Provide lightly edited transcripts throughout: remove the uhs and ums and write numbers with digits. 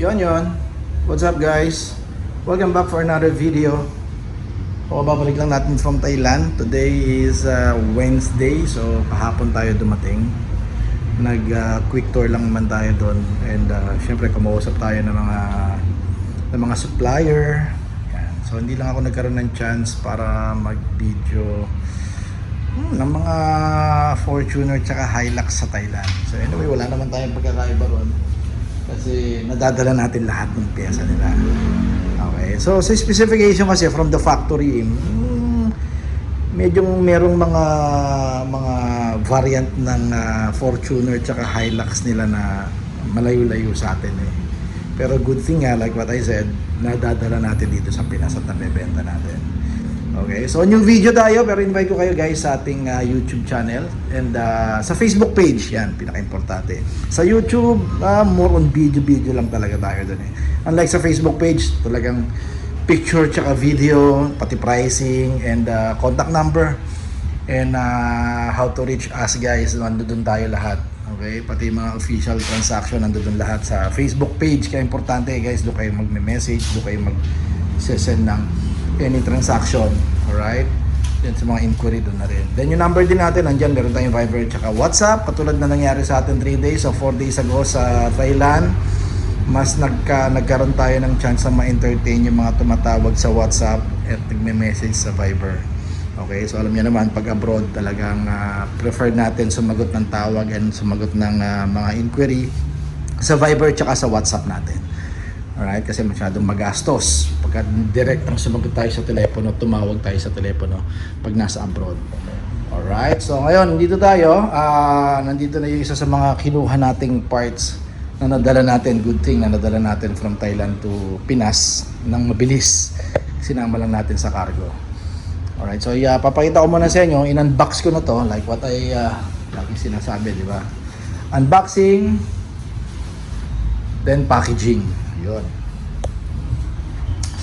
Yon. What's up guys? Welcome back for another video. Babalik lang natin from Thailand. Today is Wednesday. So kahapon tayo dumating. Nag quick tour lang naman tayo doon. And syempre kumausap tayo ng mga supplier. Yan. So hindi lang ako nagkaroon ng chance para mag-video ng mga Fortuner tsaka Hilux sa Thailand. So anyway, wala naman tayong pagkakaiba ron. Kasi nadadala natin lahat ng pyesa nila. Okay. So sa specification kasi from the factory, medyo merong mga variant ng Fortuner tsaka Hilux nila na malayo-layo sa atin eh. Pero good thing nga, like what I said, nadadala natin dito sa Pinas at nabebenta natin. Okay, so new video tayo, pero invite ko kayo guys sa ating YouTube channel and sa Facebook page, yan, pinaka-importante. Sa YouTube, more on video lang talaga tayo dun eh. Unlike sa Facebook page, talagang picture tsaka video, pati pricing and contact number and how to reach us guys, nandun tayo lahat. Okay, pati mga official transaction nandun lahat sa Facebook page. Kaya importante guys, doon kayo magme-message, doon kayo mag-send ng any transaction, alright? Then sa mga inquiry doon na rin. Then yung number din natin, nandyan, meron tayong Viber tsaka WhatsApp. Katulad na nangyari sa atin 3 days o 4 days ago sa Thailand. Mas nagkaroon tayo ng chance na ma-entertain yung mga tumatawag sa WhatsApp at nagme-message sa Viber. Okay, so alam niyo naman, pag abroad talagang preferred natin sumagot ng tawag and sumagot ng mga inquiry sa Viber tsaka sa WhatsApp natin. Alright, kasi masyadong magastos pagka direct ang sumagot tayo sa telepono, tumawag tayo sa telepono pag nasa abroad. Alright, so ngayon nandito tayo, nandito na yung isa sa mga kinuha nating parts na nadala natin. Good thing na nadala natin from Thailand to Pinas nang mabilis, sinama lang natin sa cargo. Alright, so papakita ko muna sa inyo, in-unbox ko na to like what I lagi sinasabi, di ba? Unboxing, then packaging. Yun.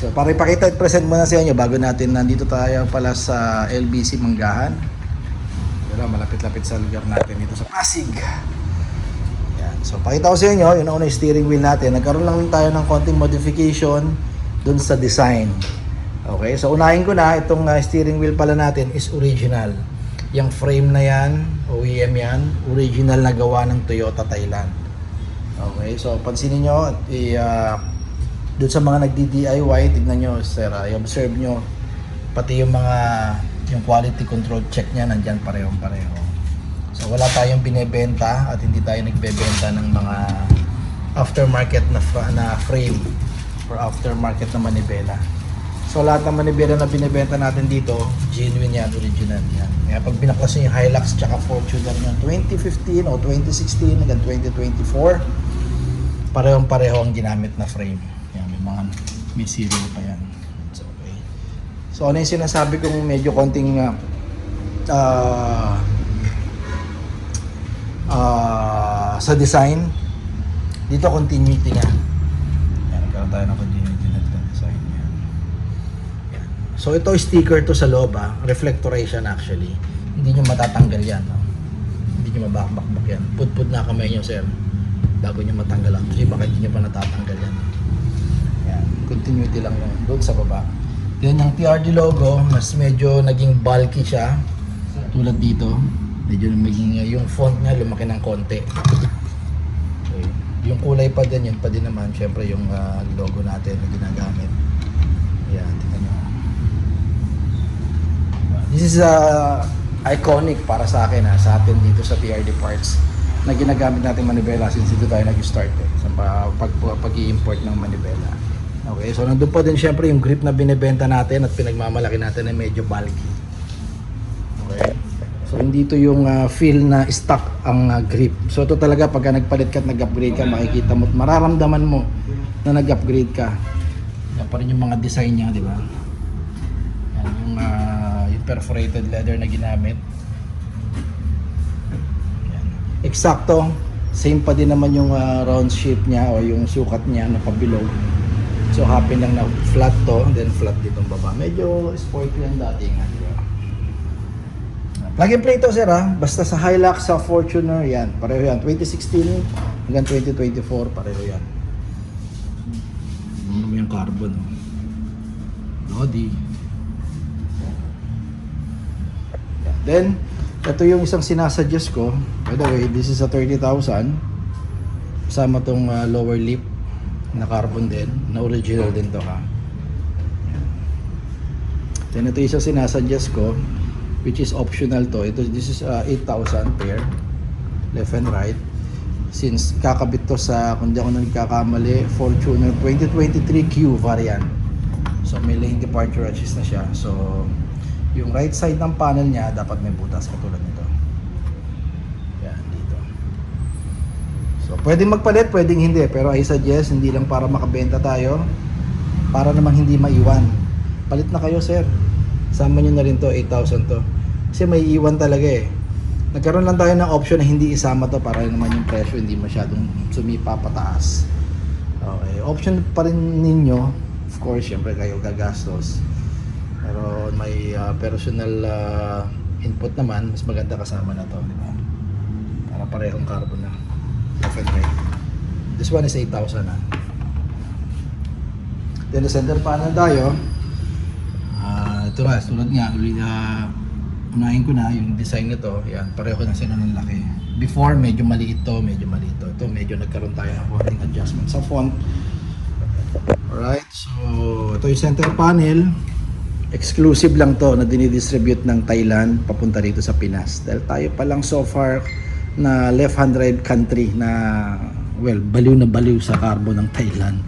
So para ipakita at present muna sa inyo bago natin, nandito tayo pala sa LBC Manggahan. Pero malapit-lapit sa lugar natin dito sa Pasig. Yan. So pakita ko sa inyo, yung una yung steering wheel natin. Nagkaroon lang tayo ng konting modification dun sa design. Okay, so unahin ko na, itong steering wheel pala natin is original. Yung frame na yan, OEM yan, original na gawa ng Toyota Thailand. Okay, so pansinin nyo, doon sa mga nagdi-DIY, tignan nyo, sir, i-observe nyo, pati yung quality control check nya, nandyan parehong-pareho. So wala tayong binebenta at hindi tayo nagbebenta ng mga aftermarket na frame or aftermarket na manibela. So lahat ng manibela na binebenta natin dito, genuine yan, original yan. Kaya pag binaklas nyo yung Hilux tsaka Fortuner nyo 2015 o 2016 hanggang 2024, parehong-pareho ang ginamit na frame. Yan, may serial pa yan. It's okay. So ano yung sinasabi kong medyo konting sa design, dito continuity nga. Yan, nagkaroon tayo ng continuity na design. Yan. Yan. So ito sticker to sa loob, reflectoration actually. Hindi nyo matatanggal yan. No? Hindi nyo mabakbakbak yan. Put na kamay nyo, sir, bago nyo matanggal. Actually baka hindi nyo pa natatanggal yan. Yan. Continuity lang yun. Doon sa baba. Then yung TRD logo, mas medyo naging bulky siya. Tulad dito. Medyo naging, yung font niya lumaki ng konti. Okay. Yung kulay pa din, yun pa din naman. Syempre yung logo natin na ginagamit. Yan. Tingnan nyo. This is iconic para sa akin, sa atin dito sa TRD parts na ginagamit natin manibela since dito tayo nag-start sa pag-i-import ng manibela. Okay, so nandun pa din syempre yung grip na binebenta natin at pinagmamalaki natin na medyo bulky. Okay, so hindi ito yung feel na stock ang grip. So ito talaga pagka nagpalit ka at nag-upgrade ka, makikita mo, mararamdaman mo na nag-upgrade ka. Yan pa rin yung mga design niya, di ba? Yan, yung perforated leather na ginamit. Eksakto, same pa din naman yung round shape niya o yung sukat niya na pabilog. So happy lang na flat to, then flat dito ang baba. Medyo sporty yan dati nga, di ba? Plug and play to, sir, basta sa Hilux, sa Fortuner, yan, pareho yan. 2016 hanggang 2024, pareho yan. Ano mo yung carbon? Lodi. Then, ito yung isang sinasuggest ko. By the way, this is a 30,000. Kasama tong lower lip na carbon din. Na original din to ha. Then ito yung isang sinasuggest ko, which is optional to. This is 8,000 pair. Left and right. Since kakabit to sa, kung di ako nagkakamali, Fortuner 2023Q variant. So may lane departure assist na siya. So yung right side ng panel niya dapat may butas katulad nito. Yan dito. So pwedeng magpalit, pwedeng hindi, pero I suggest hindi lang para makabenta tayo, para naman hindi maiwan. Palit na kayo, sir. Sama nyo na rin to, 8,000 to. Kasi may iwan talaga eh. Nagkaroon lang tayo ng option na hindi isama to para naman yung presyo hindi masyadong sumipa pataas. Okay, option pa rin ninyo. Of course, syempre kayo gagastos. Pero may personal input naman, mas maganda kasama na to, di ba? Para parehong carbon na. Left and right. This one is 8,000 na. Then the center panel tayo. Ito nga, tulad nga, unahin ko na yung design nito. Yan, pareho na sila ng laki. Before, medyo maliit to, medyo maliit to. Ito, medyo nagkaroon tayo ng konting adjustment sa font. Alright, so ito yung center panel. Exclusive lang to na dinidistribute ng Thailand papunta rito sa Pinas. Dahil tayo pa lang so far na left-hand drive country na, well, baliw na baliw sa carbon ng Thailand.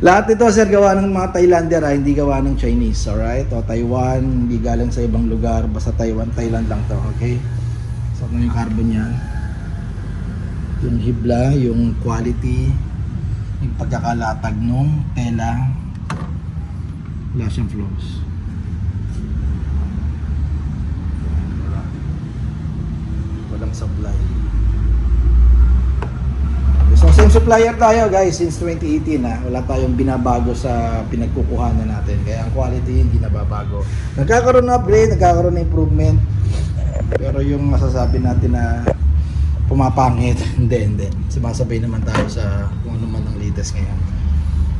Lahat ito, sir, gawa ng mga Thailander, hindi gawa ng Chinese, alright? O Taiwan, hindi galing sa ibang lugar, basta Taiwan, Thailand lang to, okay? So, ano yung carbon niya? Yung hibla, yung quality, yung pagkakalatag nung tela, wala siyang flows. Walang supply. So same supplier tayo guys since 2018 ha. Wala tayong binabago sa pinagkukuhanan natin. Kaya ang quality hindi nababago. Nagkakaroon ng upgrade, nagkakaroon ng improvement. Pero yung masasabi natin na pumapangit, hindi. Sumasabay naman tayo sa kung ano man ang latest ngayon.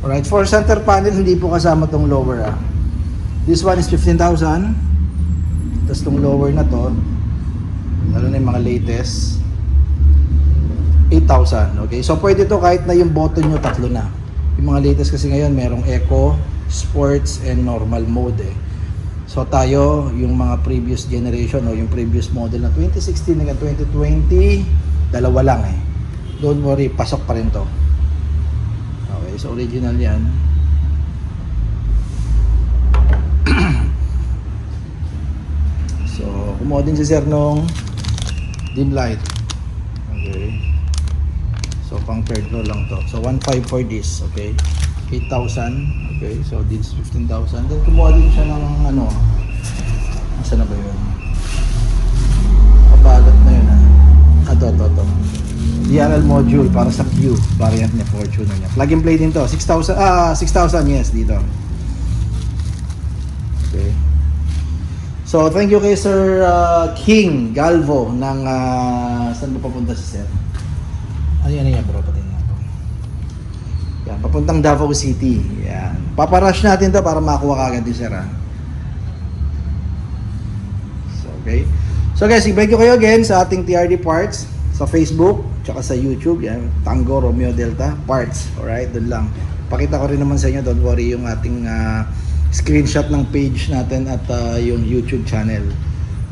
Alright, for center panel hindi po kasama tong lower ha. This one is 15,000. Tapos tong lower na to, lalo na yung mga latest, 8,000. Okay, so pwede to kahit na yung button nyo tatlo na. Yung mga latest kasi ngayon merong Eco, Sports, and Normal mode eh. So tayo, yung mga previous generation o yung previous model na 2016 hanggang 2020, dalawa lang eh. Don't worry, pasok pa rin to. Okay, so original yan. So kumuha din si sir nung dim light. Okay, so pang third row lang to. So 1.5 for this, okay? 8,000, okay? So this 15,000. Then kumuha din siya ng ano, asa na ba yun? Kabalat na yun ha. Ito. DRL module para sa Q variant niya, Fortuner niya. Plug and play din to. 6,000, 6,000 yes dito. Okay. So thank you kay Sir King Galvo ng saan ba papunta si Sir? Ano yan bro, pati nga po. Yan, papuntang Davao City. Yan. Paparush natin to para makuha kagad din Sir ha. So, okay. So guys, i-thank you kayo again sa ating TRD Parts sa Facebook, tsaka sa YouTube. Yan, Tango Romeo Delta Parts. Alright, doon lang. Pakita ko rin naman sa inyo, don't worry, yung ating screenshot ng page natin at yung YouTube channel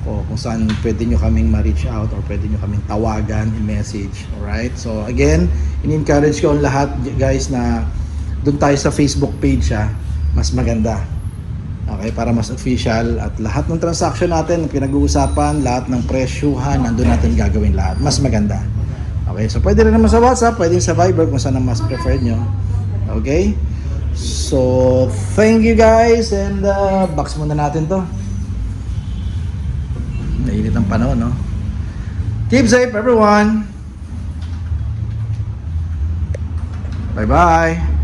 o kung saan pwede nyo kaming ma-reach out or pwede nyo kaming tawagan, i-message. Alright, so again, in-encourage ko ang lahat guys na doon tayo sa Facebook page ha, mas maganda. Okay, para mas official at lahat ng transaction natin, pinag-uusapan, lahat ng presyuhan, nandun natin gagawin lahat. Mas maganda. Okay, so pwede rin naman sa WhatsApp, pwede sa Viber kung saan ang mas preferred nyo. Okay? So, thank you guys and box muna natin to. Nainit ang panahon, no? Keep safe everyone! Bye-bye!